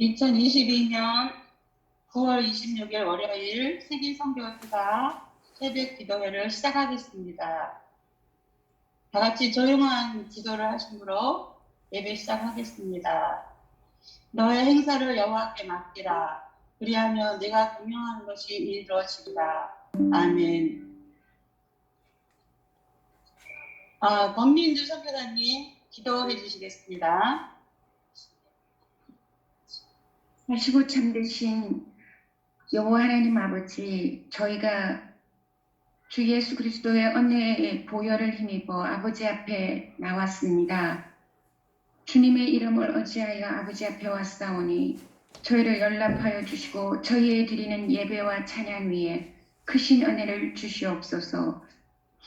2022년 9월 26일 월요일 세계선교회가 새벽 기도회를 시작하겠습니다. 다 같이 조용한 기도를 하심으로 예배 시작하겠습니다. 너의 행사를 여호와께 맡기라. 그리하면 네가 공명하는 것이 이루어지리라. 아멘. 권민주 선교사님 기도해 주시겠습니다. 하시고 참되신 여호와 하나님 아버지, 저희가 주 예수 그리스도의 은혜의 보혈을 힘입어 아버지 앞에 나왔습니다. 주님의 이름을 의지하여 아버지 앞에 왔사오니 저희를 연락하여 주시고 저희의 드리는 예배와 찬양 위에 크신 은혜를 주시옵소서.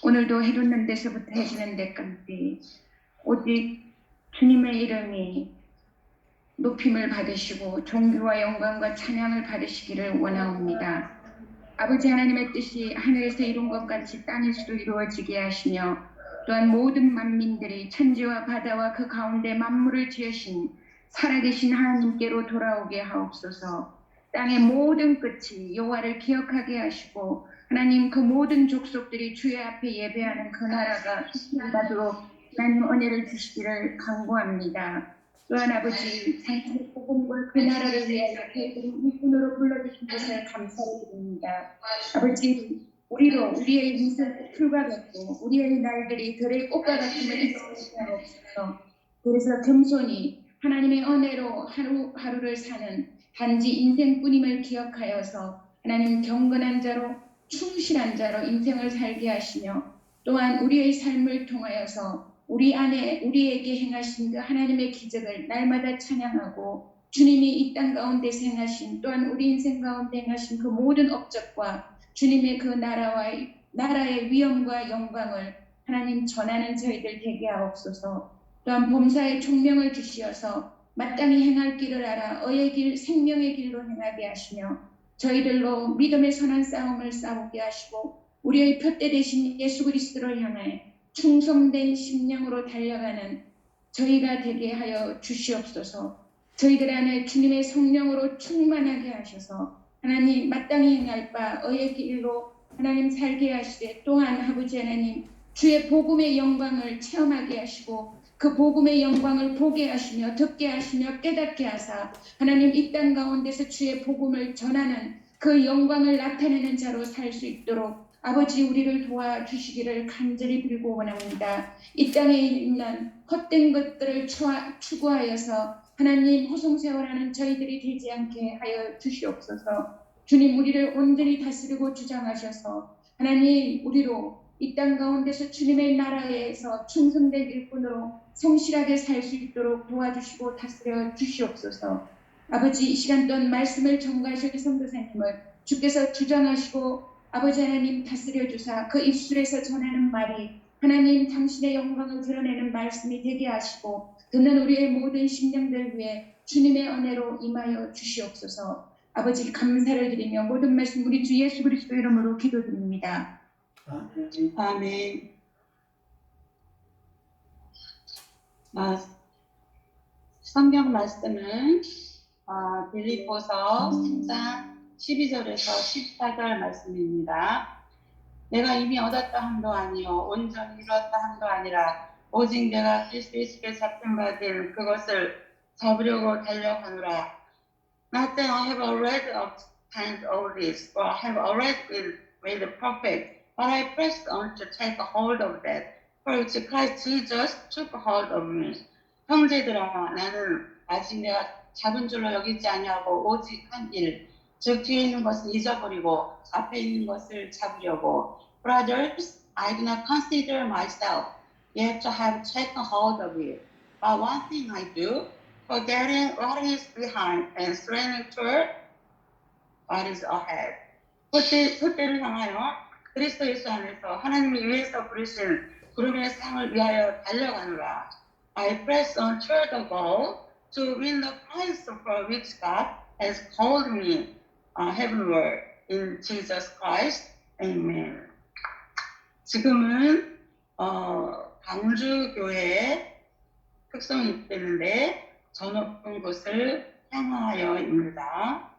오늘도 해놓는 데서부터 해지는 데까지 오직 주님의 이름이 높임을 받으시고 존귀와 영광과 찬양을 받으시기를 원하옵니다. 아버지 하나님의 뜻이 하늘에서 이룬 것 같이 땅에서도 이루어지게 하시며 또한 모든 만민들이 천지와 바다와 그 가운데 만물을 지으신 살아계신 하나님께로 돌아오게 하옵소서. 땅의 모든 끝이 여호와를 기억하게 하시고 하나님 그 모든 족속들이 주의 앞에 예배하는 그 나라가 받도록 하나님 은혜를 주시기를 간구합니다. 또한 아버지 당신의 복음과 그 나라를 위하여 저희들이 일꾼으로 불러주신 것을 감사를 드립니다. 아버지 우리의 인생의 풀과 같고 우리의 날들이 들의 꽃과 같음을 잊지 않옵소서. 그래서 겸손히 하나님의 은혜로 하루하루를 사는 단지 인생뿐임을 기억하여서 하나님 경건한 자로 충실한 자로 인생을 살게 하시며 또한 우리의 삶을 통하여서 우리에게 행하신 그 하나님의 기적을 날마다 찬양하고 주님이 이 땅 가운데서 행하신 또한 우리 인생 가운데 행하신 그 모든 업적과 주님의 그 나라의 위엄과 영광을 하나님 전하는 저희들 되게 하옵소서. 또한 범사에 총명을 주시어서 마땅히 행할 길을 알아 의의 길 생명의 길로 행하게 하시며 저희들로 믿음의 선한 싸움을 싸우게 하시고 우리의 표대 되신 예수 그리스도를 향해 충성된 심령으로 달려가는 저희가 되게 하여 주시옵소서. 저희들 안에 주님의 성령으로 충만하게 하셔서 하나님 마땅히 행할 바 의의 길로 하나님 살게 하시되 또한 아버지 하나님 주의 복음의 영광을 체험하게 하시고 그 복음의 영광을 보게 하시며 듣게 하시며 깨닫게 하사 하나님 이 땅 가운데서 주의 복음을 전하는 그 영광을 나타내는 자로 살 수 있도록 아버지 우리를 도와주시기를 간절히 빌고 원합니다. 이 땅에 있는 헛된 것들을 추구하여서 하나님 호송세월하는 저희들이 되지 않게 하여 주시옵소서. 주님 우리를 온전히 다스리고 주장하셔서 하나님 우리로 이 땅 가운데서 주님의 나라에서 충성된 일꾼으로 성실하게 살 수 있도록 도와주시고 다스려 주시옵소서. 아버지 이 시간 동안 말씀을 전가하실 선교사님을 주께서 주장하시고 아버지 하나님 다스려 주사 그 입술에서 전하는 말이 하나님 당신의 영광을 드러내는 말씀이 되게 하시고 듣는 우리의 모든 심령들 위해 주님의 은혜로 임하여 주시옵소서. 아버지 감사를 드리며 모든 말씀 우리 주 예수 그리스도 이름으로 기도드립니다. 아멘. 성경 말씀은 빌립보서 3장 12절에서 14절 말씀입니다. 내가 이미 얻었다 함도 아니요 온전히 이루었다 함도 아니라 오직 내가 그리스도 예수께 잡힌 바 된 그것을 잡으려고 달려가노라. Not that I have already obtained all this, or have already made perfect, but I press on to take hold of that, for which Christ Jesus took hold of me. 형제들아, 나는 아직 내가 잡은 줄로 여기지 아니하고 오직 한 일, 즉 뒤에 있는 것을 잊어버리고 앞에 있는 것을 잡으려고. Brothers, I do not consider myself yet to have taken hold of it. But one thing I do, forgetting what is behind and straining toward what is ahead. 그때를 향하여 그리스도 예수 안에서 하나님이 위에서 부르신 구름의 상을 위하여 달려가노라. I press on toward the goal to win the prize for which God has called me heavenward in Jesus Christ. Amen. 지금은 광주교회에 특성이 있는데 저 높은 곳을 향하여입니다.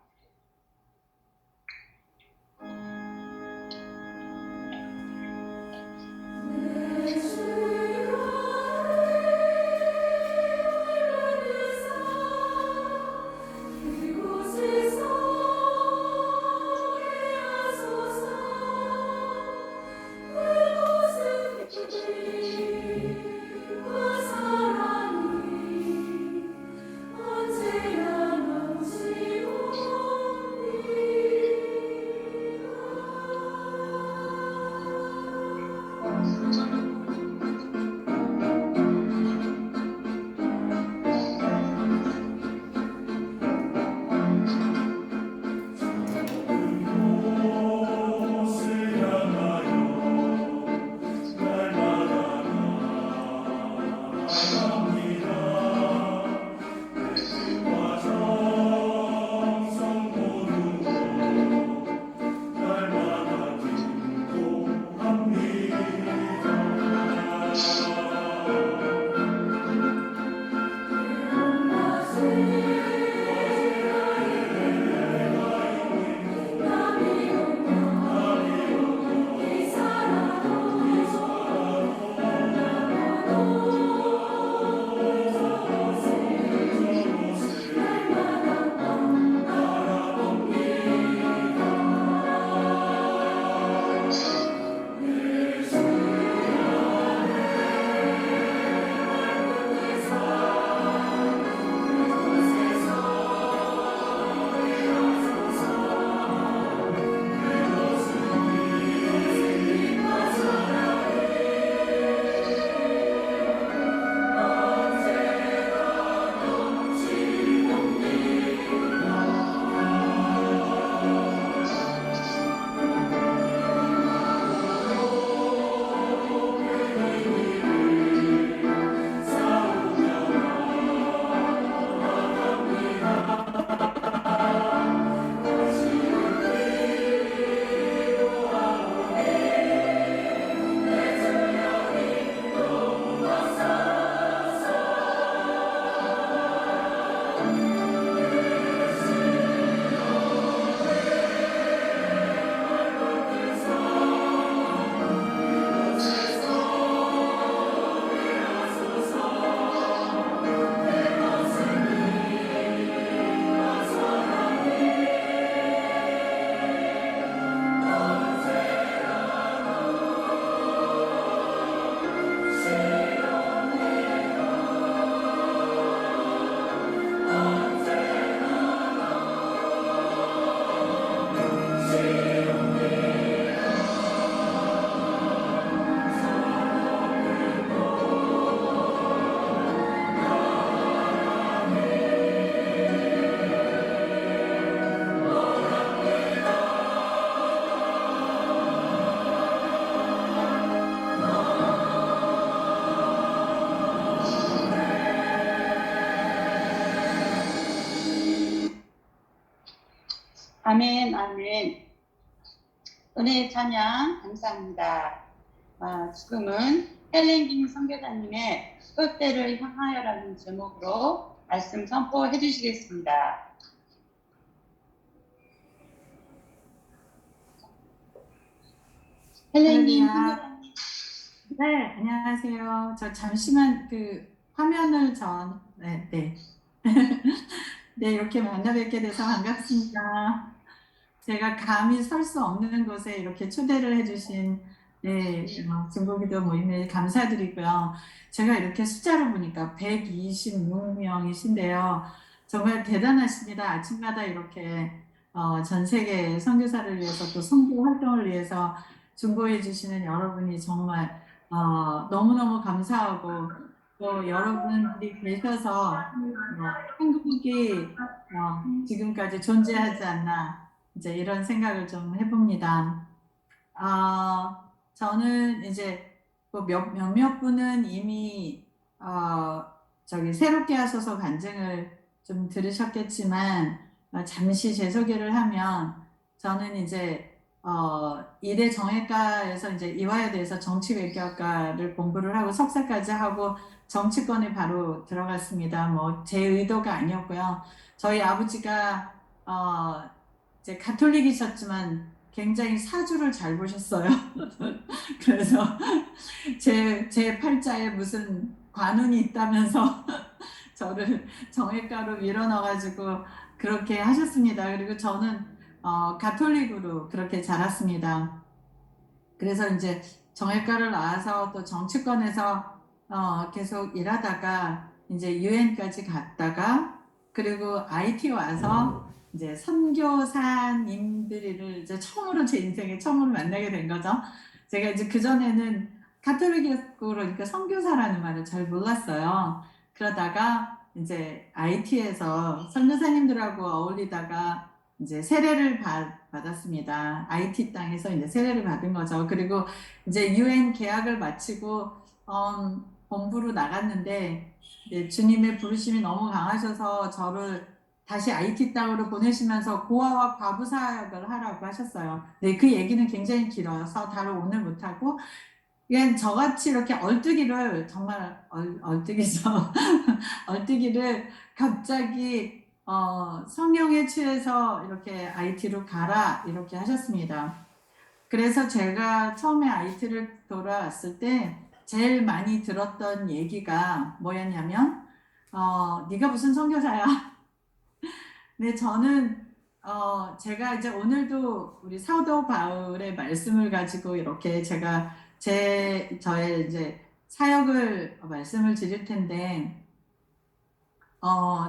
아멘, 아멘. 은혜의 찬양 감사합니다. 지금은 헬렌김 선교사님의 그때를 향하여라는 제목으로 말씀 선포해 주시겠습니다. 헬렌김 선교사님. 네, 안녕하세요. 저 잠시만 화면을 네. 네, 이렇게 만나 뵙게 돼서 반갑습니다. 제가 감히 설 수 없는 곳에 이렇게 초대를 해주신 중고기도 모임에 감사드리고요. 제가 이렇게 숫자를 보니까 126명이신데요. 정말 대단하십니다. 아침마다 이렇게 전 세계 선교사를 위해서 또 선교 활동을 위해서 중보해 주시는 여러분이 정말 너무너무 감사하고 또 여러분들이 계셔서 한국이 지금까지 존재하지 않나 이제 이런 생각을 좀 해봅니다. 저는 이제 몇몇 분은 이미 새롭게 하소서 간증을 좀 들으셨겠지만 잠시 제 소개를 하면 저는 이제 이대 정외과에서 이제 이화여대에서 정치외교학과를 공부를 하고 석사까지 하고 정치권에 바로 들어갔습니다. 뭐 제 의도가 아니었고요. 저희 아버지가 이제 가톨릭이셨지만 굉장히 사주를 잘 보셨어요. 그래서 제 팔자에 무슨 관운이 있다면서 저를 정외과로 밀어넣어가지고 그렇게 하셨습니다. 그리고 저는 가톨릭으로 그렇게 자랐습니다. 그래서 이제 정외과를 나와서 또 정치권에서 계속 일하다가 이제 유엔까지 갔다가 그리고 IT 와서 이제 선교사님들을 이제 처음으로 제 인생에 처음으로 만나게 된 거죠. 제가 이제 그전에는 가톨릭이었고 그러니까 선교사라는 말을 잘 몰랐어요. 그러다가 이제 IT에서 선교사님들하고 어울리다가 이제 세례를 받았습니다. IT 땅에서 이제 세례를 받은 거죠. 그리고 이제 UN 계약을 마치고 본부로 나갔는데 주님의 부르심이 너무 강하셔서 저를 다시 IT 땅으로 보내시면서 고아와 과부 사역을 하라고 하셨어요. 네, 그 얘기는 굉장히 길어서 다를 오늘 못하고 그냥 저같이 이렇게 얼뜨기를 정말 얼뜨기죠. 얼뜨기를 갑자기 성령에 취해서 이렇게 IT로 가라 이렇게 하셨습니다. 그래서 제가 처음에 IT를 돌아왔을 때 제일 많이 들었던 얘기가 뭐였냐면 네가 무슨 선교사야? 네, 저는 제가 이제 오늘도 우리 사도 바울의 말씀을 가지고 이렇게 제가 저의 이제 사역을 말씀을 드릴 텐데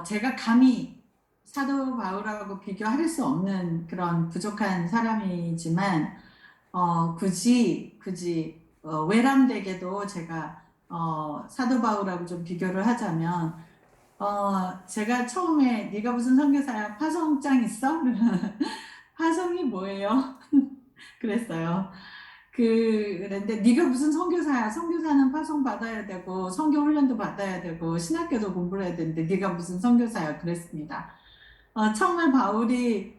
제가 감히 사도 바울하고 비교할 수 없는 그런 부족한 사람이지만 굳이 외람되게도 제가 사도 바울하고 좀 비교를 하자면 제가 처음에 네가 무슨 선교사야? 파송장 있어? 파송이 뭐예요? 그랬어요. 그런데 네가 무슨 선교사야? 선교사는 파송 받아야 되고 선교 훈련도 받아야 되고 신학교도 공부를 해야 되는데 네가 무슨 선교사야? 그랬습니다. 처음에 바울이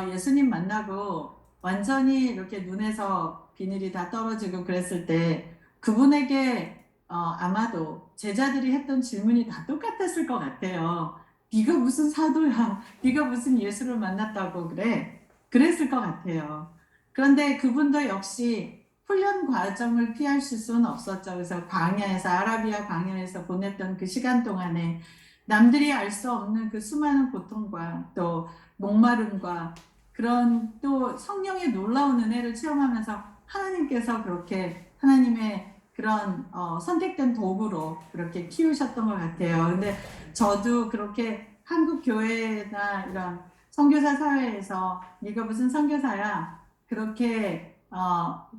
예수님 만나고 완전히 이렇게 눈에서 비늘이 다 떨어지고 그랬을 때 그분에게 아마도 제자들이 했던 질문이 다 똑같았을 것 같아요. 네가 무슨 사도야? 네가 무슨 예수를 만났다고 그래? 그랬을 것 같아요. 그런데 그분도 역시 훈련 과정을 피하실 수는 없었죠. 그래서 광야에서 아라비아 광야에서 보냈던 그 시간 동안에 남들이 알 수 없는 그 수많은 고통과 또 목마름과 그런 또 성령의 놀라운 은혜를 체험하면서 하나님께서 그렇게 하나님의 그런 선택된 도구로 그렇게 키우셨던 것 같아요. 근데 저도 그렇게 한국 교회나 이런 선교사 사회에서 네가 무슨 선교사야 그렇게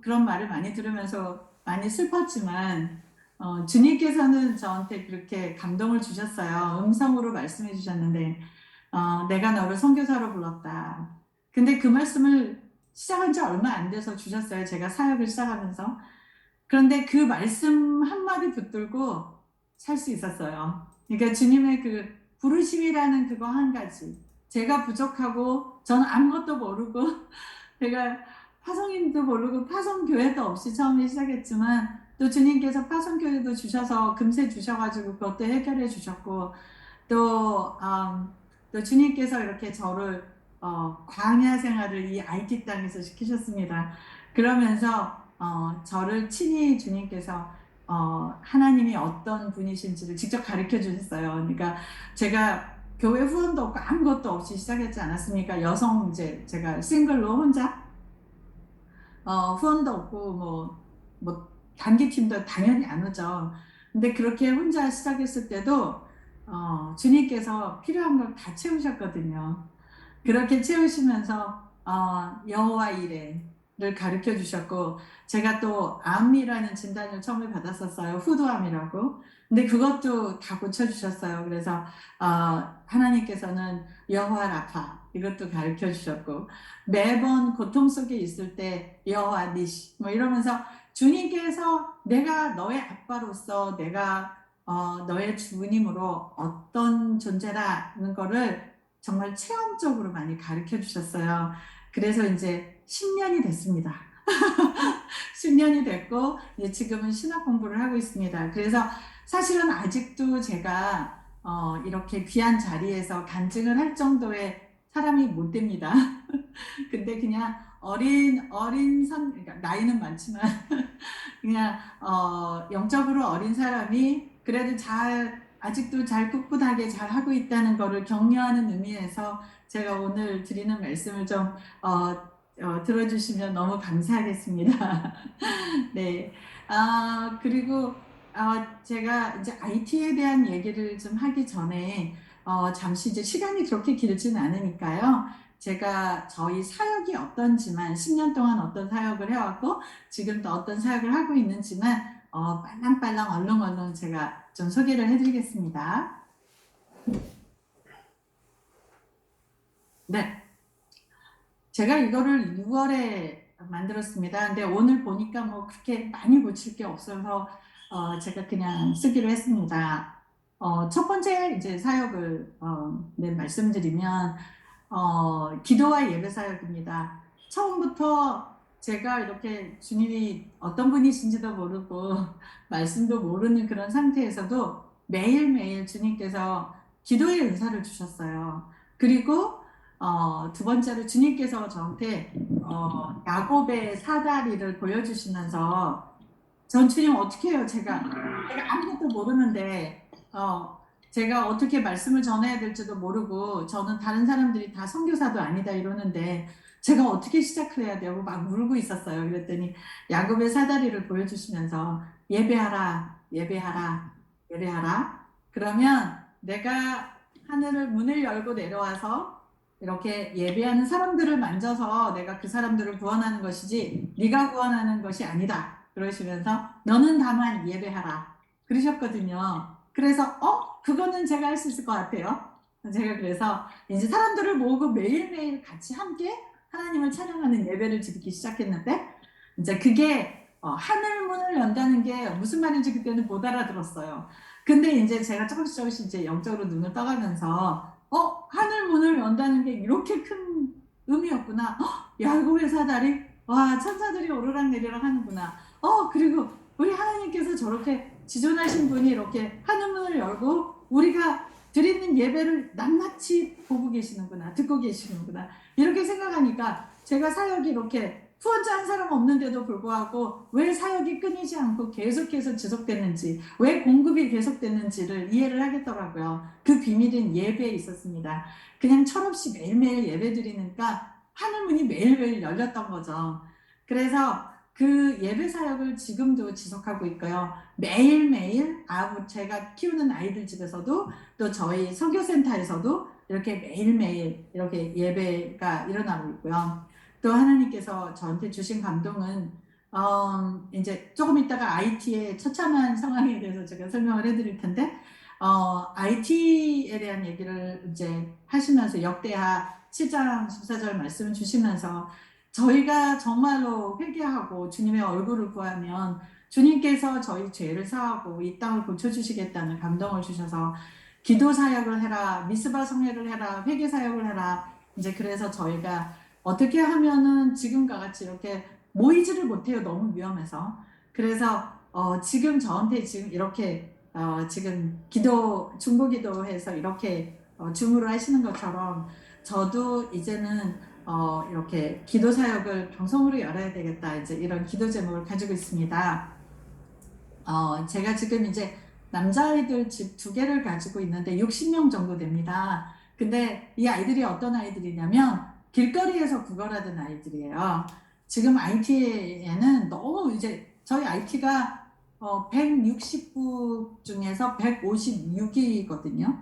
그런 말을 많이 들으면서 많이 슬펐지만 주님께서는 저한테 그렇게 감동을 주셨어요. 음성으로 말씀해 주셨는데 내가 너를 선교사로 불렀다. 근데 그 말씀을 시작한 지 얼마 안 돼서 주셨어요. 제가 사역을 시작하면서. 그런데 그 말씀 한마디 붙들고 살 수 있었어요. 그러니까 주님의 그 부르심이라는 그거 한 가지. 제가 부족하고 저는 아무것도 모르고 제가 파송인도 모르고 파송교회도 없이 처음에 시작했지만 또 주님께서 파송교회도 주셔서 금세 주셔가지고 그것도 해결해 주셨고 또 주님께서 이렇게 저를 광야 생활을 이 IT 땅에서 시키셨습니다. 그러면서 저를 친히 주님께서 하나님이 어떤 분이신지를 직접 가르쳐 주셨어요. 그러니까 제가 교회 후원도 없고 아무것도 없이 시작했지 않았습니까? 여성 이제 제가 싱글로 혼자 후원도 없고 뭐 단기팀도 당연히 안 오죠. 근데 그렇게 혼자 시작했을 때도 주님께서 필요한 걸 다 채우셨거든요. 그렇게 채우시면서 여호와 이레를 가르쳐 주셨고 제가 또 암이라는 진단을 처음에 받았었어요. 후두암이라고. 근데 그것도 다 고쳐주셨어요. 그래서 하나님께서는 여호와 라파 이것도 가르쳐 주셨고 매번 고통 속에 있을 때 여호와 니시 뭐 이러면서 주님께서 내가 너의 아빠로서 내가 너의 주님으로 어떤 존재라는 거를 정말 체험적으로 많이 가르쳐 주셨어요. 그래서 이제 10년이 됐습니다. 10년이 됐고 이제 지금은 신학 공부를 하고 있습니다. 그래서 사실은 아직도 제가 이렇게 귀한 자리에서 간증을 할 정도의 사람이 못 됩니다. 근데 그냥 그러니까 나이는 많지만 그냥 영적으로 어린 사람이 그래도 아직도 잘 꿋꿋하게 잘 하고 있다는 거를 격려하는 의미에서 제가 오늘 드리는 말씀을 좀 들어주시면 너무 감사하겠습니다. 네. 그리고 제가 이제 IT에 대한 얘기를 좀 하기 전에 잠시 이제 시간이 그렇게 길지는 않으니까요. 제가 저희 사역이 어떤지만 10년 동안 어떤 사역을 해왔고 지금도 어떤 사역을 하고 있는지만 빨랑빨랑 얼렁얼렁 제가 좀 소개를 해드리겠습니다. 네. 제가 이거를 6월에 만들었습니다. 근데 오늘 보니까 뭐 그렇게 많이 고칠 게 없어서 제가 그냥 쓰기로 했습니다. 첫 번째 이제 사역을 네, 말씀드리면 기도와 예배 사역입니다. 처음부터 제가 이렇게 주님이 어떤 분이신지도 모르고 말씀도 모르는 그런 상태에서도 매일매일 주님께서 기도의 은사를 주셨어요. 그리고 두 번째로 주님께서 저한테 야곱의 사다리를 보여주시면서 전 주님 어떻게 해요? 제가 아무것도 모르는데 제가 어떻게 말씀을 전해야 될지도 모르고 저는 다른 사람들이 다 선교사도 아니다 이러는데 제가 어떻게 시작을 해야 되고 막 물고 있었어요. 그랬더니 야곱의 사다리를 보여주시면서 예배하라, 예배하라, 예배하라. 그러면 내가 하늘을 문을 열고 내려와서 이렇게 예배하는 사람들을 만져서 내가 그 사람들을 구원하는 것이지 네가 구원하는 것이 아니다. 그러시면서 너는 다만 예배하라. 그러셨거든요. 그래서 그거는 제가 할 수 있을 것 같아요. 제가 그래서 이제 사람들을 모으고 매일매일 같이 함께 하나님을 찬양하는 예배를 드리기 시작했는데 이제 그게 하늘 문을 연다는 게 무슨 말인지 그때는 못 알아들었어요. 근데 이제 제가 조금씩 이제 영적으로 눈을 떠가면서 하늘 문을 연다는 게 이렇게 큰 의미였구나. 야곱의 사다리 와 천사들이 오르락내리락 하는구나. 그리고 우리 하나님께서 저렇게 지존하신 분이 이렇게 하늘 문을 열고 우리가 드리는 예배를 낱낱이 보고 계시는구나, 듣고 계시는구나 이렇게 생각하니까 제가 사역이 이렇게 후원자 한 사람 없는데도 불구하고 왜 사역이 끊이지 않고 계속해서 지속됐는지, 왜 공급이 계속됐는지를 이해를 하겠더라고요. 그 비밀은 예배에 있었습니다. 그냥 철없이 매일매일 예배 드리니까 하늘문이 매일매일 열렸던 거죠. 그래서 그 예배 사역을 지금도 지속하고 있고요. 매일매일 제가 키우는 아이들 집에서도 또 저희 선교센터에서도 이렇게 매일매일 이렇게 예배가 일어나고 있고요. 또 하나님께서 저한테 주신 감동은 이제 조금 있다가 IT의 처참한 상황에 대해서 제가 설명을 해드릴 텐데 IT에 대한 얘기를 이제 하시면서 역대하 7장 14절 말씀을 주시면서 저희가 정말로 회개하고 주님의 얼굴을 구하면 주님께서 저희 죄를 사하고 이 땅을 고쳐주시겠다는 감동을 주셔서 기도 사역을 해라, 미스바 성회를 해라, 회개 사역을 해라. 이제 그래서 저희가 어떻게 하면은 지금과 같이 이렇게 모이지를 못해요. 너무 위험해서. 그래서 지금 저한테 지금 이렇게 지금 중보기도해서 이렇게 줌으로 하시는 것처럼 저도 이제는 이렇게 기도 사역을 방송으로 열어야 되겠다. 이제 이런 기도 제목을 가지고 있습니다. 제가 지금 이제 남자아이들 집 2개를 가지고 있는데 60명 정도 됩니다. 근데 이 아이들이 어떤 아이들이냐면 길거리에서 구걸하던 아이들이에요. 지금 IT에는 너무 이제 저희 IT가 169 중에서 156이거든요.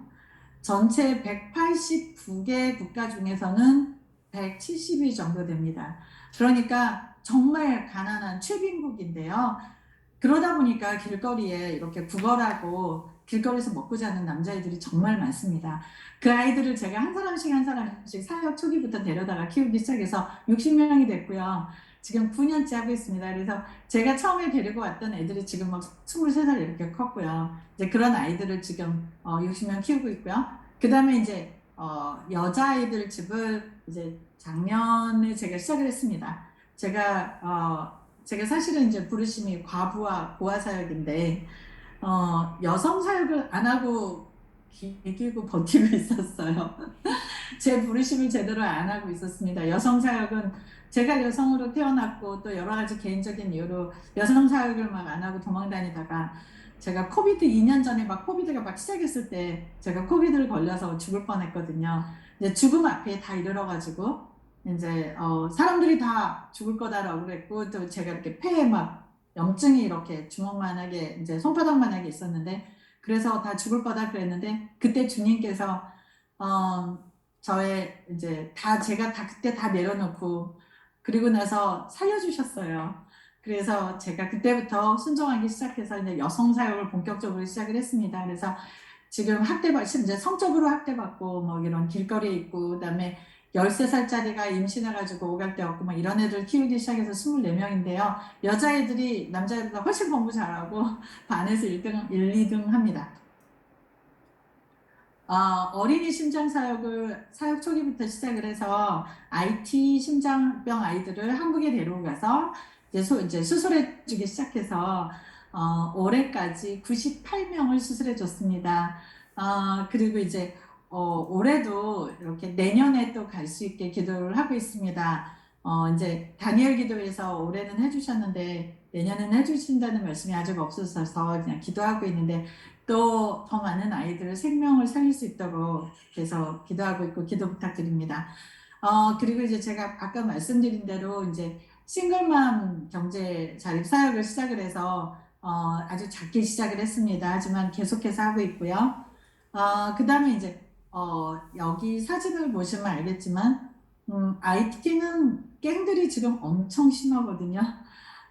전체 189개 국가 중에서는 170위 정도 됩니다. 그러니까 정말 가난한 최빈국인데요. 그러다 보니까 길거리에 이렇게 구걸하고 길거리에서 먹고 자는 남자애들이 정말 많습니다. 그 아이들을 제가 한 사람씩 사역 초기부터 데려다가 키우기 시작해서 60명이 됐고요. 지금 9년째 하고 있습니다. 그래서 제가 처음에 데리고 왔던 애들이 지금 막 23살 이렇게 컸고요. 이제 그런 아이들을 지금 60명 키우고 있고요. 그 다음에 이제 여자아이들 집을 이제 작년에 제가 시작을 했습니다. 제가 사실은 이제 부르심이 과부와 고아 사역인데 여성 사역을 안 하고 기기고 버티고 있었어요. 제 부르심을 제대로 안 하고 있었습니다. 여성 사역은 제가 여성으로 태어났고 또 여러 가지 개인적인 이유로 여성 사역을 막 안 하고 도망 다니다가 제가 코비드 2년 전에 막 코비드가 막 시작했을 때 제가 코비드를 걸려서 죽을 뻔했거든요. 이제 죽음 앞에 다 이르러가지고 이제 사람들이 다 죽을 거다라고 그랬고 또 제가 이렇게 폐에 막 염증이 이렇게 주먹만하게 이제 손바닥만하게 있었는데 그래서 다 죽을 거다 그랬는데 그때 주님께서 저의 이제 다 제가 다 그때 다 내려놓고 그리고 나서 살려주셨어요. 그래서 제가 그때부터 순종하기 시작해서 이제 여성 사역을 본격적으로 시작을 했습니다. 그래서 지금 이제 성적으로 학대받고 뭐 이런 길거리에 있고 그다음에 13살짜리가 임신해가지고 오갈 데 없고 막 이런 애들 키우기 시작해서 24명인데요. 여자애들이 남자애들보다 훨씬 공부 잘하고 반에서 1등, 1, 2등 합니다. 어린이 심장 사역 초기부터 시작을 해서 IT 심장병 아이들을 한국에 데리고 가서 이제 수술해 주기 시작해서 올해까지 98명을 수술해 줬습니다. 그리고 이제 올해도 이렇게 내년에 또 갈 수 있게 기도를 하고 있습니다. 이제 다니엘 기도에서 올해는 해주셨는데 내년은 해주신다는 말씀이 아직 없어서 그냥 기도하고 있는데 또 더 많은 아이들 생명을 살릴 수 있도록 계속 기도하고 있고 기도 부탁드립니다. 그리고 이제 제가 아까 말씀드린 대로 이제 싱글맘 경제 자립 사역을 시작을 해서 아주 작게 시작을 했습니다. 하지만 계속해서 하고 있고요. 그다음에 이제 여기 사진을 보시면 알겠지만 IT는 갱들이 지금 엄청 심하거든요.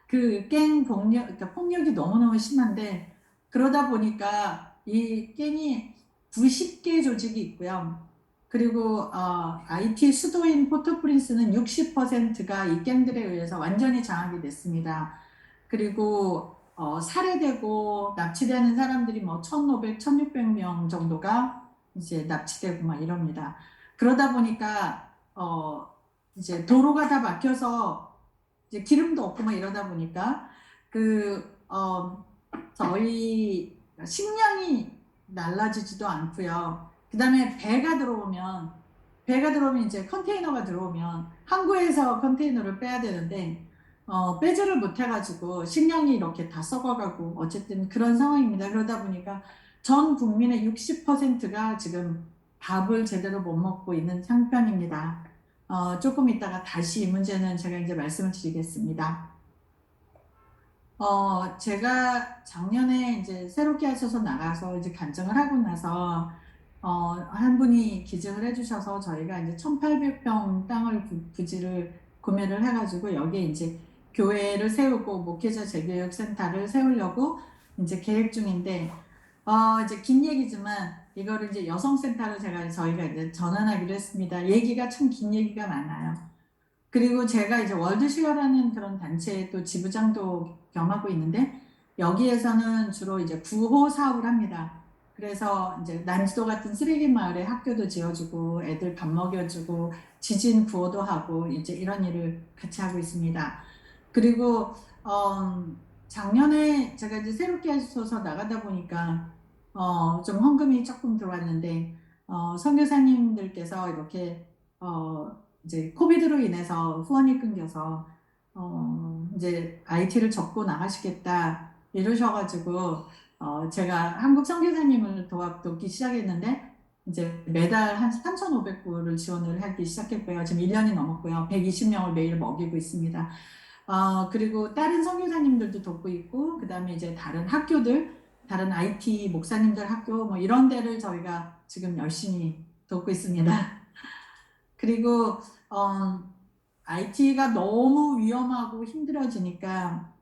그 갱 그러니까 폭력이 너무너무 심한데 그러다 보니까 이 갱이 90개 조직이 있고요. 그리고 IT 수도인 포트프린스는 60%가 이 갱들에 의해서 완전히 장악이 됐습니다. 그리고 살해되고 납치되는 사람들이 뭐 1,500, 1,600명 정도가 이제 납치되고 막 이럽니다. 그러다 보니까 이제 도로가 다 막혀서 이제 기름도 없고 막 이러다 보니까 저희 식량이 날라지지도 않고요. 그 다음에 배가 들어오면 이제 컨테이너가 들어오면 항구에서 컨테이너를 빼야 되는데 빼지를 못해가지고 식량이 이렇게 다 썩어가고 어쨌든 그런 상황입니다. 그러다 보니까 전 국민의 60%가 지금 밥을 제대로 못 먹고 있는 형편입니다. 조금 있다가 다시 이 문제는 제가 이제 말씀을 드리겠습니다. 제가 작년에 이제 새롭게 하셔서 나가서 이제 간증을 하고 나서 한 분이 기증을 해주셔서 저희가 이제 1,800평 땅을 부지를 구매를 해가지고 여기에 이제 교회를 세우고 목회자 재교육 센터를 세우려고 이제 계획 중인데 이제 긴 얘기지만 이거를 이제 여성센터로 저희가 이제 전환하기로 했습니다. 얘기가 참 긴 얘기가 많아요. 그리고 제가 이제 월드쉐어라는 그런 단체의 또 지부장도 겸하고 있는데 여기에서는 주로 이제 구호 사업을 합니다. 그래서 이제 난지도 같은 쓰레기 마을에 학교도 지어주고 애들 밥 먹여주고 지진 구호도 하고 이제 이런 일을 같이 하고 있습니다. 그리고 작년에 제가 이제 새롭게 하셔서 나가다 보니까 좀 헌금이 조금 들어왔는데 선교사님들께서 이렇게 이제 코비드로 인해서 후원이 끊겨서 이제 IT를 접고 나가시겠다 이러셔가지고 제가 한국 선교사님을 돕기 시작했는데 이제 매달 한 3,500불을 지원을 하기 시작했고요. 지금 1년이 넘었고요. 120명을 매일 먹이고 있습니다. 그리고 다른 선교사님들도 돕고 있고 그 다음에 이제 다른 학교들 다른 IT 목사님들 학교 뭐 이런 데를 저희가 지금 열심히 돕고 있습니다. 그리고 IT가 너무 위험하고 힘들어지니까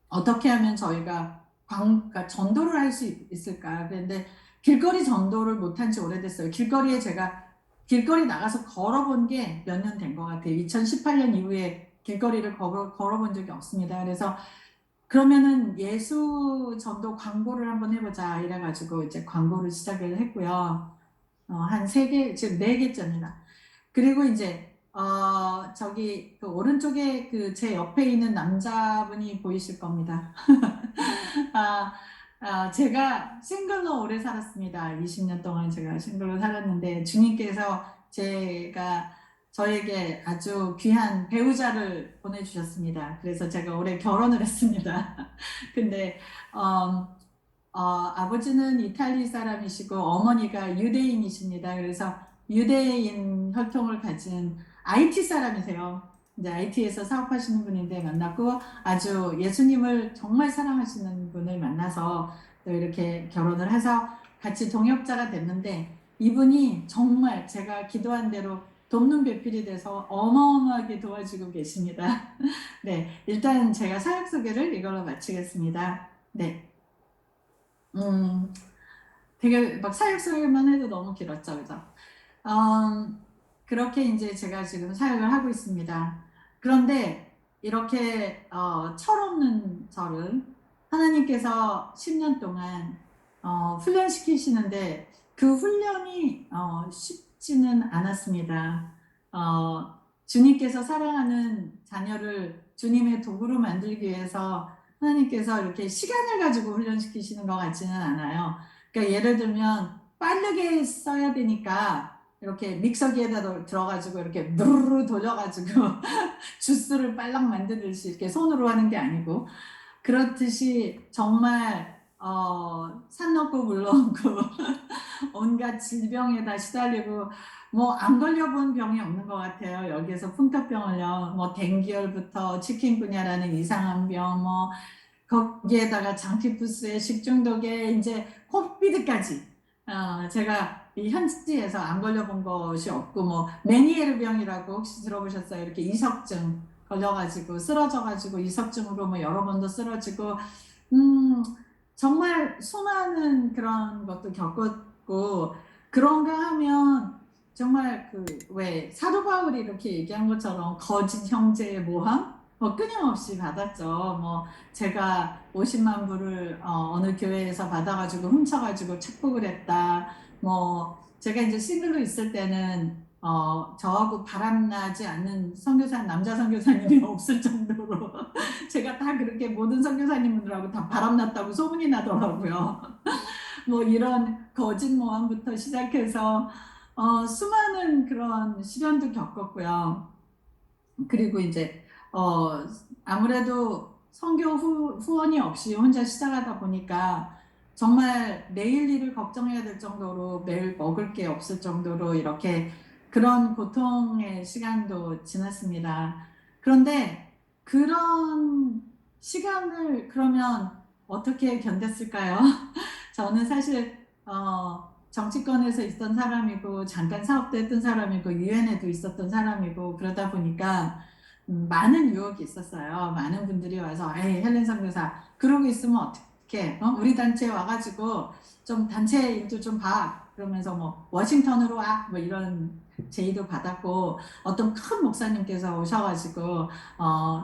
어떻게 하면 저희가 그러니까 전도를 할 수 있을까? 그런데 길거리 전도를 못한 지 오래됐어요. 길거리 나가서 걸어본 게 몇 년 된 것 같아요. 2018년 이후에 길거리를 걸어본 적이 없습니다. 그래서 그러면은 예수 전도 광고를 한번 해보자 이래가지고 이제 광고를 시작을 했고요. 한 3개, 지금 4개째입니다. 그리고 이제 저기 그 오른쪽에 그 제 옆에 있는 남자분이 보이실 겁니다. 아, 제가 싱글로 오래 살았습니다. 20년 동안 제가 싱글로 살았는데 주님께서 제가 저에게 아주 귀한 배우자를 보내주셨습니다. 그래서 제가 올해 결혼을 했습니다. 근데 아버지는 이탈리 사람이시고 어머니가 유대인이십니다. 그래서 유대인 혈통을 가진 IT 사람이세요. 이제 IT에서 사업하시는 분인데 만났고 아주 예수님을 정말 사랑하시는 분을 만나서 또 이렇게 결혼을 해서 같이 동역자가 됐는데 이분이 정말 제가 기도한 대로 돕는 배필이 돼서 어마어마하게 도와주고 계십니다. 네, 일단 제가 사역 소개를 이걸로 마치겠습니다. 네. 되게 막 사역 소개만 해도 너무 길었죠, 그죠? 그렇게 이제 제가 지금 사역을 하고 있습니다. 그런데 이렇게 철없는 저를 하나님께서 10년 동안 훈련시키시는데 그 훈련이 쉽지는 않았습니다. 주님께서 사랑하는 자녀를 주님의 도구로 만들기 위해서 하나님께서 이렇게 시간을 가지고 훈련시키시는 것 같지는 않아요. 그러니까 예를 들면 빠르게 써야 되니까 이렇게 믹서기에다 들어가지고 이렇게 누르르 돌려가지고 주스를 빨랑 만들듯이 이렇게 손으로 하는 게 아니고 그렇듯이 정말 산 넘고 물 넘고 온갖 질병에다 시달리고 뭐 안 걸려본 병이 없는 것 같아요. 여기에서 풍토병을요. 뭐 댕기열부터 치킨구냐라는 이상한 병, 뭐 거기에다가 장티푸스에 식중독에 이제 코비드까지 제가 이 현지에서 안 걸려본 것이 없고 뭐 메니에르 병이라고 혹시 들어보셨어요? 이렇게 이석증 걸려가지고 쓰러져가지고 이석증으로 뭐 여러 번도 쓰러지고 정말 수많은 그런 것도 겪었고 그런가 하면 정말 그 왜 사도 바울이 이렇게 얘기한 것처럼 거짓 형제의 모함 뭐 끊임없이 받았죠. 뭐 제가 50만 불을 어느 교회에서 받아가지고 훔쳐가지고 착복을 했다. 뭐 제가 이제 싱글로 있을 때는 저하고 바람나지 않는 선교사 남자 선교사님이 없을 정도로 제가 다 그렇게 모든 선교사님들하고 다 바람났다고 소문이 나더라고요. 뭐 이런 거짓 모함부터 시작해서 수많은 그런 시련도 겪었고요. 그리고 이제 아무래도 선교 후원이 없이 혼자 시작하다 보니까 정말 내일 일을 걱정해야 될 정도로 매일 먹을 게 없을 정도로 이렇게 그런 고통의 시간도 지났습니다. 그런데 그런 시간을 그러면 어떻게 견뎠을까요? 저는 사실 정치권에서 있던 사람이고 잠깐 사업도 했던 사람이고 유엔에도 있었던 사람이고 그러다 보니까 많은 유혹이 있었어요. 많은 분들이 와서 에이 헬렌 선교사 그러고 있으면 어떡해? 우리 단체에 와가지고 좀 단체 일도 좀 봐. 그러면서 뭐 워싱턴으로 와. 뭐 이런 제의도 받았고 어떤 큰 목사님께서 오셔가지고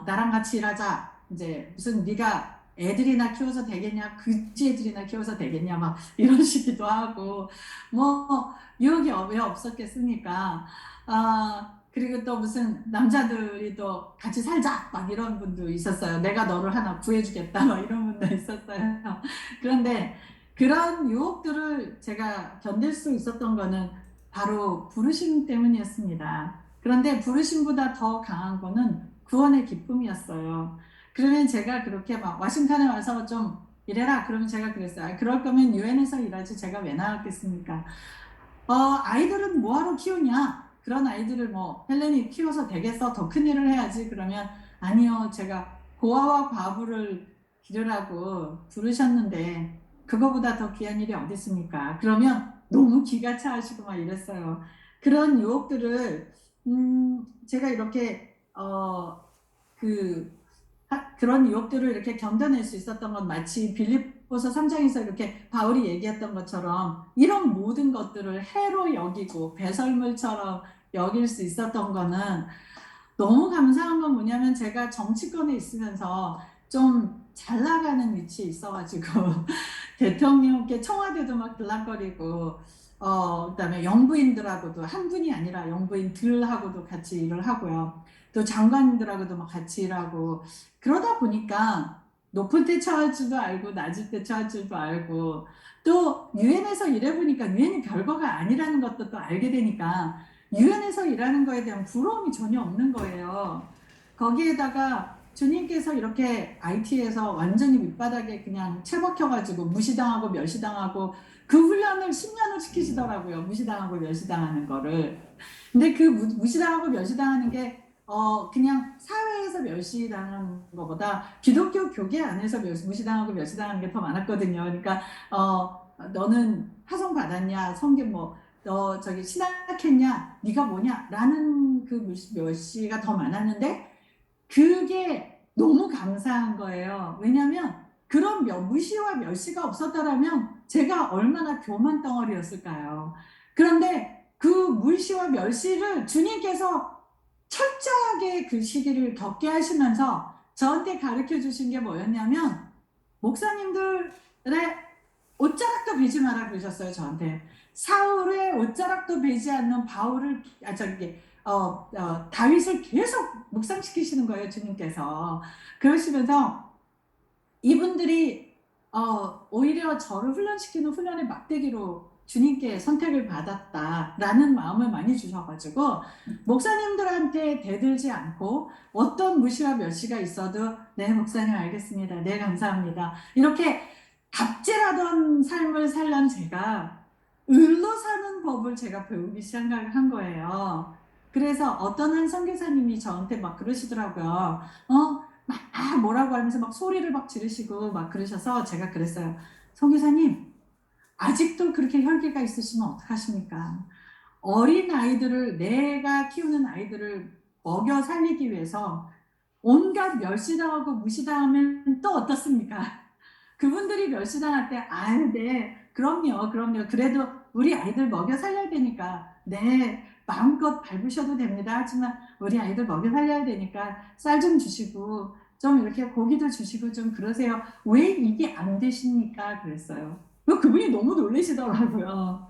나랑 같이 일하자. 이제 무슨 네가 애들이나 키워서 되겠냐, 그지 애들이나 키워서 되겠냐, 막 이러시기도 하고, 뭐, 유혹이 왜 없었겠습니까? 그리고 또 무슨 남자들이 또 같이 살자, 막 이런 분도 있었어요. 내가 너를 하나 구해주겠다, 막 이런 분도 있었어요. 그런데 그런 유혹들을 제가 견딜 수 있었던 거는 바로 부르심 때문이었습니다. 그런데 부르심보다 더 강한 거는 구원의 기쁨이었어요. 그러면 제가 그렇게 막 워싱턴에 와서 좀 이래라 그러면 제가 그랬어요. 그럴 거면 유엔에서 일하지 제가 왜 나왔겠습니까? 아이들은 뭐하러 키우냐? 그런 아이들을 뭐 헬렌이 키워서 되겠어? 더 큰 일을 해야지. 그러면 아니요. 제가 고아와 과부를 기르라고 부르셨는데 그거보다 더 귀한 일이 어디 있습니까? 그러면 너무 기가 차하시고 막 이랬어요. 그런 유혹들을 제가 이렇게 그런 유혹들을 이렇게 견뎌낼 수 있었던 건 마치 빌립보서 3장에서 이렇게 바울이 얘기했던 것처럼 이런 모든 것들을 해로 여기고 배설물처럼 여길 수 있었던 거는 너무 감사한 건 뭐냐면 제가 정치권에 있으면서 좀 잘 나가는 위치에 있어가지고 대통령께 청와대도 막 들락거리고 그다음에 영부인들하고도 한 분이 아니라 영부인들하고도 같이 일을 하고요. 또 장관들하고도 막 같이 일하고 그러다 보니까 높을 때 처할 줄도 알고 낮을 때 처할 줄도 알고 또 유엔에서 일해보니까 유엔이 별거가 아니라는 것도 또 알게 되니까 유엔에서 일하는 거에 대한 부러움이 전혀 없는 거예요. 거기에다가 주님께서 이렇게 IT에서 완전히 밑바닥에 그냥 처박혀가지고 무시당하고 멸시당하고 그 훈련을 10년을 시키시더라고요. 무시당하고 멸시당하는 거를. 근데 그 무시당하고 멸시당하는 게 그냥 사회에서 멸시당하는 것보다 기독교 교계 안에서 무시당하고 멸시당하는 게 더 많았거든요. 그러니까 너는 파송 받았냐, 성경 너 저기 신학했냐, 네가 뭐냐, 라는 그 멸시가 더 많았는데 그게 너무 감사한 거예요. 왜냐하면 그런 무시와 멸시가 없었더라면 제가 얼마나 교만 덩어리였을까요? 그런데 그 무시와 멸시를 주님께서 철저하게 그 시기를 겪게 하시면서 저한테 가르쳐 주신 게 뭐였냐면 목사님들의 옷자락도 베지 마라 그러셨어요. 저한테. 사울의 옷자락도 베지 않는 바울을 다윗을 계속 묵상시키시는 거예요. 주님께서. 그러시면서 이분들이 오히려 저를 훈련시키는 훈련의 막대기로 주님께 선택을 받았다라는 마음을 많이 주셔가지고 목사님들한테 대들지 않고 어떤 무시와 멸시가 있어도 네 목사님 알겠습니다. 네 감사합니다. 이렇게 갑질하던 삶을 살던 제가 을로 사는 법을 제가 배우기 시작한 거예요. 그래서 어떤 한 선교사님이 저한테 막 그러시더라고요. 막 뭐라고 하면서 막 소리를 막 지르시고 막 그러셔서 제가 그랬어요. 선교사님, 아직도 그렇게 혈기가 있으시면 어떡하십니까? 어린 아이들을, 내가 키우는 아이들을 먹여 살리기 위해서 온갖 멸시당하고 무시당하면 또 어떻습니까? 그분들이 멸시당할 때, 네, 그럼요. 그래도 우리 아이들 먹여 살려야 되니까, 네, 마음껏 밟으셔도 됩니다. 하지만 우리 아이들 먹여 살려야 되니까 쌀 좀 주시고, 좀 이렇게 고기도 주시고 좀 그러세요. 왜 이게 안 되십니까? 그랬어요. 그분이 너무 놀라시더라고요.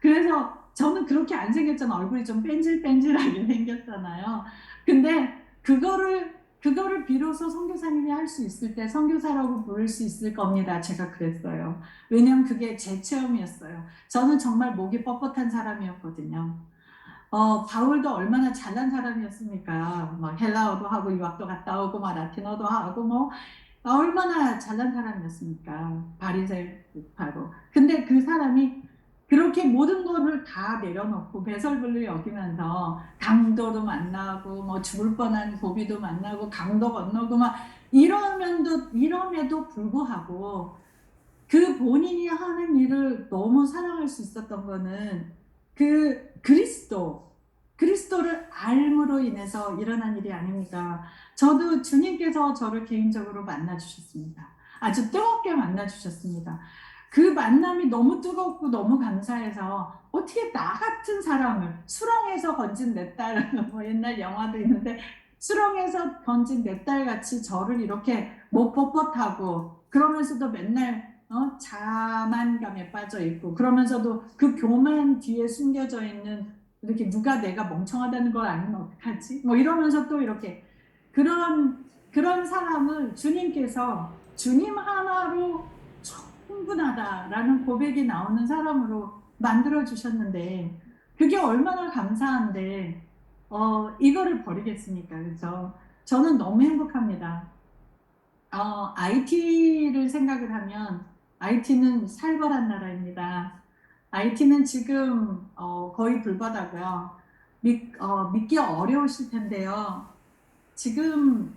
그래서 저는 그렇게 안 생겼잖아. 얼굴이 좀 뺀질뺀질하게 생겼잖아요. 근데 그거를 비로소 선교사님이 할 수 있을 때 선교사라고 부를 수 있을 겁니다. 제가 그랬어요. 왜냐면 그게 제 체험이었어요. 저는 정말 목이 뻣뻣한 사람이었거든요. 바울도 얼마나 잘난 사람이었습니까? 막 헬라어도 하고 유학도 갔다 오고 막 라틴어도 하고 뭐 얼마나 잘난 사람이었습니까? 바리새파고. 근데 그 사람이 그렇게 모든 거를 다 내려놓고 배설물을 여기면서 강도도 만나고 뭐 죽을 뻔한 고비도 만나고 강도 건너고 막 이럼에도 불구하고 그 본인이 하는 일을 너무 사랑할 수 있었던 거는 그 그리스도를 알므로 인해서 일어난 일이 아닙니까? 저도 주님께서 저를 개인적으로 만나 주셨습니다. 아주 뜨겁게 만나 주셨습니다. 그 만남이 너무 뜨겁고 너무 감사해서 어떻게 나 같은 사람을 수렁에서 건진 내 딸, 뭐 옛날 영화도 있는데 수렁에서 건진 내 딸 같이 저를 이렇게 못 뻣뻣하고 그러면서도 맨날 자만감에 빠져 있고 그러면서도 그 교만 뒤에 숨겨져 있는 이렇게 누가 내가 멍청하다는 걸 알면 어떡하지? 뭐 이러면서 또 이렇게 그런 사람을 주님께서 주님 하나로 충분하다라는 고백이 나오는 사람으로 만들어 주셨는데 그게 얼마나 감사한데 이거를 버리겠습니까? 그렇죠? 저는 너무 행복합니다. IT를 생각을 하면 IT는 살벌한 나라입니다. IT는 지금 거의 불바다고요. 믿기 어려우실 텐데요. 지금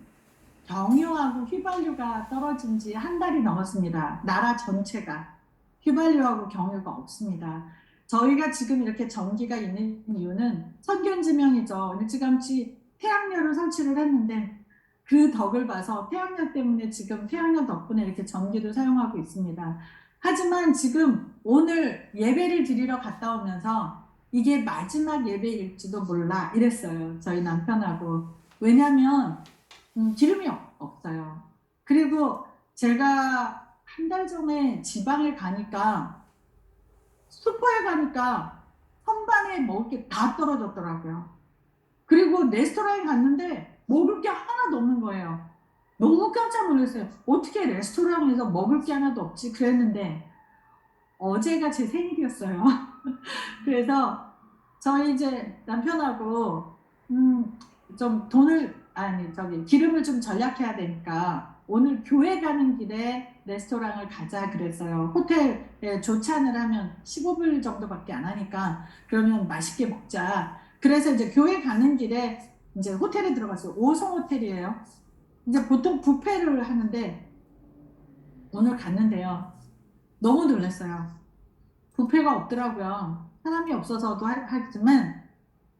경유하고 휘발유가 떨어진 지 한 달이 넘었습니다. 나라 전체가 휘발유하고 경유가 없습니다. 저희가 지금 이렇게 전기가 있는 이유는 선견지명이죠. 일찌감치 태양열을 설치를 했는데 그 덕을 봐서 태양열 때문에 지금 태양열 덕분에 이렇게 전기를 사용하고 있습니다. 하지만 지금 오늘 예배를 드리러 갔다 오면서 이게 마지막 예배일지도 몰라 이랬어요. 저희 남편하고. 왜냐면 기름이 없어요. 그리고 제가 한 달 전에 지방에 가니까 슈퍼에 호텔 가니까 선반에 먹을 게 다 떨어졌더라고요. 그리고 레스토랑에 갔는데 먹을 게 하나도 없는 거예요. 너무 깜짝 놀랐어요. 어떻게 레스토랑에서 먹을 게 하나도 없지? 그랬는데 어제가 제 생일이었어요. 그래서 저희 이제 남편하고 좀 기름을 좀 절약해야 되니까 오늘 교회 가는 길에 레스토랑을 가자 그랬어요. 호텔에 조찬을 하면 15불 정도밖에 안 하니까 그러면 맛있게 먹자. 그래서 이제 교회 가는 길에 이제 호텔에 들어갔어요. 5성 호텔이에요. 이제 보통 뷔페를 하는데 오늘 갔는데요. 너무 놀랐어요. 뷔페가 없더라고요. 사람이 없어서도 하지만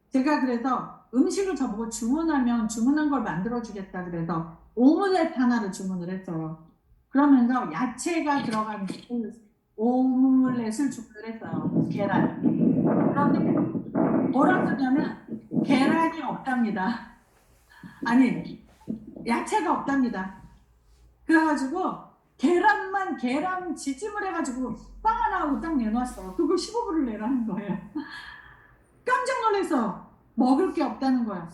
제가 그래서 음식을 저보고 주문하면 주문한 걸 만들어주겠다 그래서 오믈렛 하나를 주문을 했어요. 그러면서 야채가 들어간 오믈렛을 주문을 했어요. 계란. 그런데 뭐라 쓰냐면 계란이 없답니다. 아니 야채가 없답니다. 그래가지고 계란 지짐을 해가지고 빵 하나 딱 내놨어요. 그걸 15불을 내라는 거예요. 깜짝 놀라서 먹을 게 없다는 거야.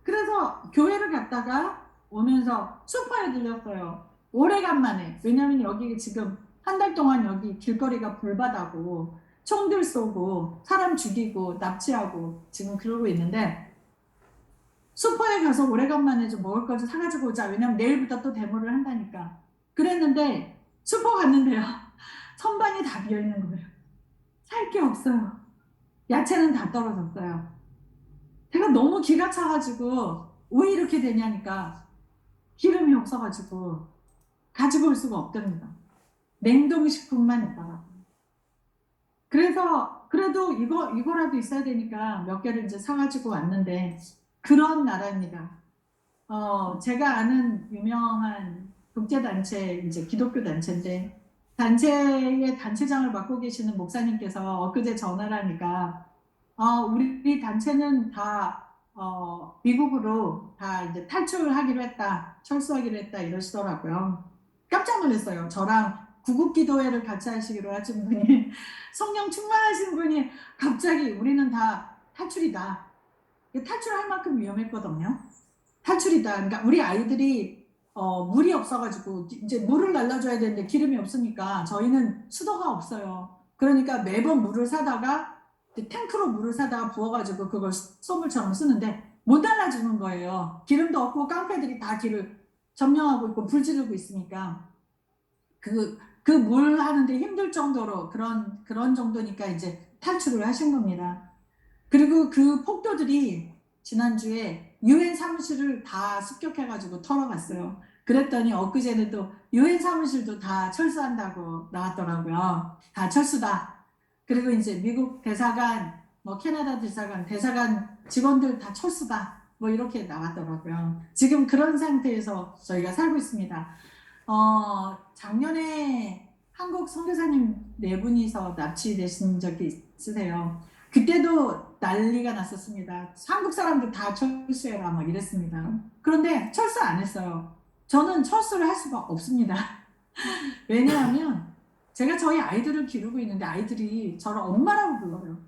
그래서 교회를 갔다가 오면서 슈퍼에 들렸어요. 오래간만에. 왜냐면 여기 지금 한 달 동안 여기 길거리가 불바다고 총들 쏘고 사람 죽이고 납치하고 지금 그러고 있는데 슈퍼에 가서 오래간만에 좀 먹을 걸 좀 사가지고 오자. 왜냐면 내일부터 또 데모를 한다니까. 그랬는데 슈퍼 갔는데요. 선반이 다 비어있는 거예요. 살 게 없어요. 야채는 다 떨어졌어요. 제가 너무 기가 차가지고 왜 이렇게 되냐니까 기름이 없어가지고 가지고 올 수가 없답니다. 냉동식품만 있다가. 그래서 그래도 이거라도 있어야 되니까 몇 개를 이제 사가지고 왔는데 그런 나라입니다. 제가 아는 유명한 국제단체, 이제 기독교 단체인데, 단체의 단체장을 맡고 계시는 목사님께서 엊그제 전화를 하니까, 우리 단체는 다, 미국으로 다 이제 탈출하기로 했다, 철수하기로 했다, 이러시더라고요. 깜짝 놀랐어요. 저랑 구국기도회를 같이 하시기로 하신 분이, 성령 충만하신 분이 갑자기 우리는 다 탈출이다. 탈출할 만큼 위험했거든요. 탈출이다. 그러니까 우리 아이들이 물이 없어가지고 이제 물을 날라줘야 되는데 기름이 없으니까 저희는 수도가 없어요. 그러니까 매번 물을 사다가 탱크로 물을 사다가 부어가지고 그걸 쏘물처럼 쓰는데 못 날라주는 거예요. 기름도 없고 깡패들이 다 길을 점령하고 있고 불 지르고 있으니까 그 물 하는데 힘들 정도로 그런 정도니까 이제 탈출을 하신 겁니다. 그리고 그 폭도들이 지난주에 유엔 사무실을 다 습격해가지고 털어갔어요. 그랬더니 엊그제는 또 유엔 사무실도 다 철수한다고 나왔더라고요. 다 철수다. 그리고 이제 미국 대사관, 뭐 캐나다 대사관 직원들 다 철수다. 뭐 이렇게 나왔더라고요. 지금 그런 상태에서 저희가 살고 있습니다. 작년에 한국 선교사님 4분이서 납치되신 적이 있으세요. 그때도 난리가 났었습니다. 한국 사람들 다 철수해라 막 이랬습니다. 그런데 철수 안 했어요. 저는 철수를 할 수가 없습니다. 왜냐하면 제가 저희 아이들을 기르고 있는데 아이들이 저를 엄마라고 불러요.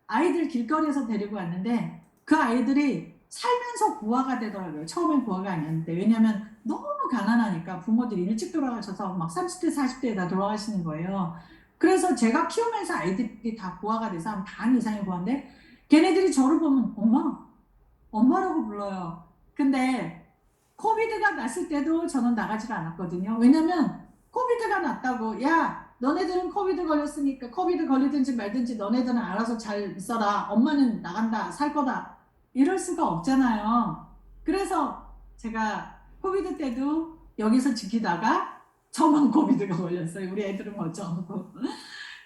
아이들 길거리에서 데리고 왔는데 그 아이들이 살면서 고아가 되더라고요. 처음엔 고아가 아니었는데. 왜냐하면 너무 가난하니까 부모들이 일찍 돌아가셔서 막 30대, 40대에 다 돌아가시는 거예요. 그래서 제가 키우면서 아이들이 다 고아가 돼서 한 반 이상이 고아인데 걔네들이 저를 보면 엄마라고 불러요. 근데 코비드가 났을 때도 저는 나가질 않았거든요. 왜냐면 코비드가 났다고 야 너네들은 코비드 걸렸으니까 코비드 걸리든지 말든지 너네들은 알아서 잘 있어라. 엄마는 나간다. 살 거다. 이럴 수가 없잖아요. 그래서 제가 코비드 때도 여기서 지키다가 저만 코비드가 걸렸어요. 우리 애들은 어쩌고.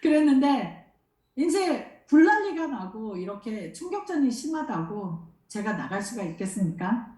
그랬는데 이제 불난리가 나고 이렇게 충격전이 심하다고 제가 나갈 수가 있겠습니까?